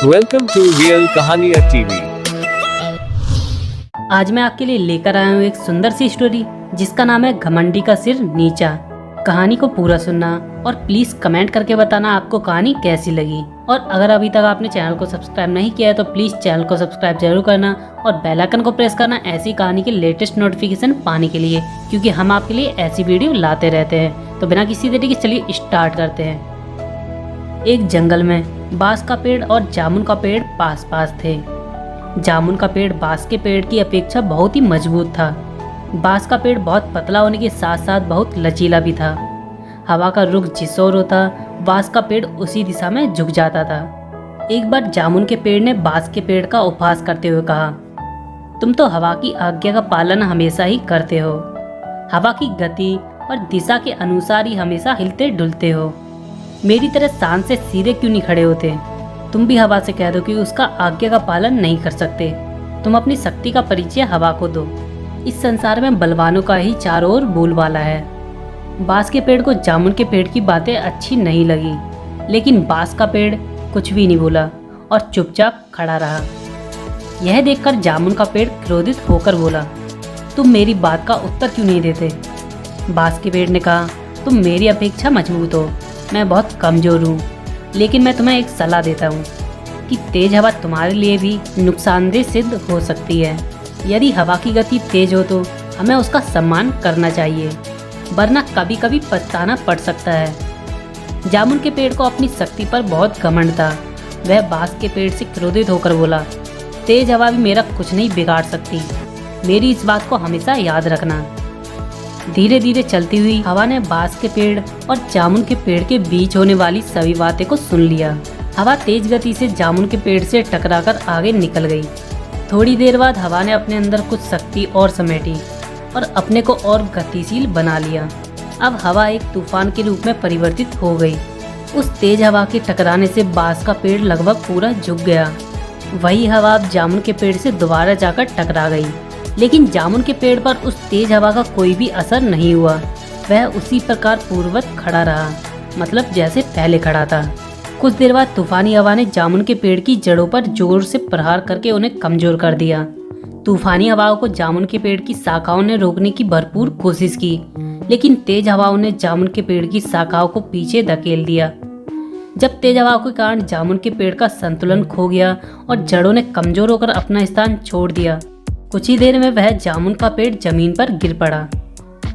Welcome to Real कहानियाँ TV. आज मैं आपके लिए लेकर आया हूँ एक सुंदर सी स्टोरी जिसका नाम है घमंडी का सिर नीचा। कहानी को पूरा सुनना और प्लीज कमेंट करके बताना आपको कहानी कैसी लगी। और अगर अभी तक आपने चैनल को सब्सक्राइब नहीं किया है तो प्लीज चैनल को सब्सक्राइब जरूर करना और बेल आइकन को प्रेस करना ऐसी कहानी के लेटेस्ट नोटिफिकेशन पाने के लिए, क्योंकि हम आपके लिए ऐसी वीडियो लाते रहते हैं। तो बिना किसी देरी के चलिए स्टार्ट करते हैं। एक जंगल में बांस का पेड़ और जामुन का पेड़ पास पास थे। जामुन का पेड़ बांस के पेड़ की अपेक्षा बहुत ही मजबूत था। बांस का पेड़ बहुत पतला होने के साथ साथ बहुत लचीला भी था। हवा का रुख जिस ओर होता बांस का पेड़ उसी दिशा में झुक जाता था। एक बार जामुन के पेड़ ने बांस के पेड़ का उपहास करते हुए कहा, तुम तो हवा की आज्ञा का पालन हमेशा ही करते हो। हवा की गति और दिशा के अनुसार ही हमेशा हिलते डुलते हो। मेरी तरह शान से सीधे क्यों नहीं खड़े होते? तुम भी हवा से कह दो कि उसका आज्ञा का पालन नहीं कर सकते। तुम अपनी शक्ति का परिचय हवा को दो। इस संसार में बलवानों का ही चारों ओर बोलबाला है। बांस के पेड़ को जामुन के पेड़ की बातें अच्छी नहीं लगी, लेकिन बांस का पेड़ कुछ भी नहीं बोला और चुपचाप खड़ा रहा। यह देखकर जामुन का पेड़ क्रोधित होकर बोला, तुम मेरी बात का उत्तर क्यों नहीं देते? बांस के पेड़ ने कहा, तुम मेरी अपेक्षा मजबूत हो, मैं बहुत कमजोर हूँ, लेकिन मैं तुम्हें एक सलाह देता हूँ कि तेज हवा तुम्हारे लिए भी नुकसानदेह सिद्ध हो सकती है। यदि हवा की गति तेज हो तो हमें उसका सम्मान करना चाहिए, वरना कभी कभी पछताना पड़ सकता है। जामुन के पेड़ को अपनी शक्ति पर बहुत घमंड था। वह बांस के पेड़ से क्रोधित होकर बोला, तेज हवा भी मेरा कुछ नहीं बिगाड़ सकती, मेरी इस बात को हमेशा याद रखना। धीरे धीरे चलती हुई हवा ने बांस के पेड़ और जामुन के पेड़ के बीच होने वाली सभी बातें को सुन लिया। हवा तेज गति से जामुन के पेड़ से टकराकर आगे निकल गई। थोड़ी देर बाद हवा ने अपने अंदर कुछ शक्ति और समेटी और अपने को और गतिशील बना लिया। अब हवा एक तूफान के रूप में परिवर्तित हो गई। उस तेज हवा के टकराने से बांस का पेड़ लगभग पूरा झुक गया। वही हवा अब जामुन के पेड़ से दोबारा जाकर टकरा गई, लेकिन जामुन के पेड़ पर उस तेज हवा का कोई भी असर नहीं हुआ। वह उसी प्रकार पूर्ववत खड़ा रहा, मतलब जैसे पहले खड़ा था। कुछ देर बाद तूफानी हवा ने जामुन के पेड़ की जड़ों पर जोर से प्रहार करके उन्हें कमजोर कर दिया। तूफानी हवाओं को जामुन के पेड़ की शाखाओं ने रोकने की भरपूर कोशिश की, लेकिन तेज हवाओं ने जामुन के पेड़ की शाखाओं को पीछे धकेल दिया। जब तेज हवाओं के कारण जामुन के पेड़ का संतुलन खो गया और जड़ों ने कमजोर होकर अपना स्थान छोड़ दिया, कुछ ही देर में वह जामुन का पेड़ जमीन पर गिर पड़ा।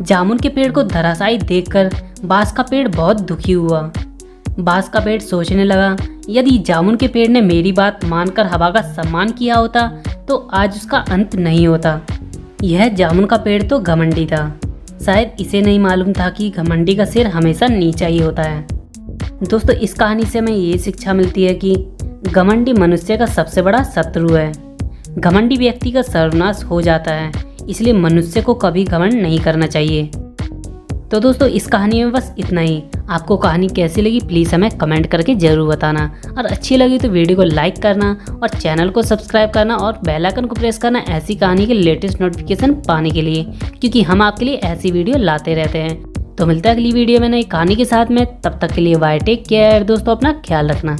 जामुन के पेड़ को धराशायी देखकर बांस का पेड़ बहुत दुखी हुआ। बांस का पेड़ सोचने लगा, यदि जामुन के पेड़ ने मेरी बात मानकर हवा का सम्मान किया होता तो आज उसका अंत नहीं होता। यह जामुन का पेड़ तो घमंडी था। शायद इसे नहीं मालूम था कि घमंडी का सिर हमेशा नीचा ही होता है। दोस्तों, इस कहानी से हमें ये शिक्षा मिलती है कि घमंडी मनुष्य का सबसे बड़ा शत्रु है। घमंडी व्यक्ति का सर्वनाश हो जाता है, इसलिए मनुष्य को कभी घमंड नहीं करना चाहिए। तो दोस्तों, इस कहानी में बस इतना ही। आपको कहानी कैसी लगी प्लीज़ हमें कमेंट करके ज़रूर बताना, और अच्छी लगी तो वीडियो को लाइक करना और चैनल को सब्सक्राइब करना और बेल आइकन को प्रेस करना ऐसी कहानी के लेटेस्ट नोटिफिकेशन पाने के लिए, क्योंकि हम आपके लिए ऐसी वीडियो लाते रहते हैं। तो मिलता है अगली वीडियो में नई कहानी के साथ में। तब तक के लिए बाय, टेक केयर दोस्तों, अपना ख्याल रखना।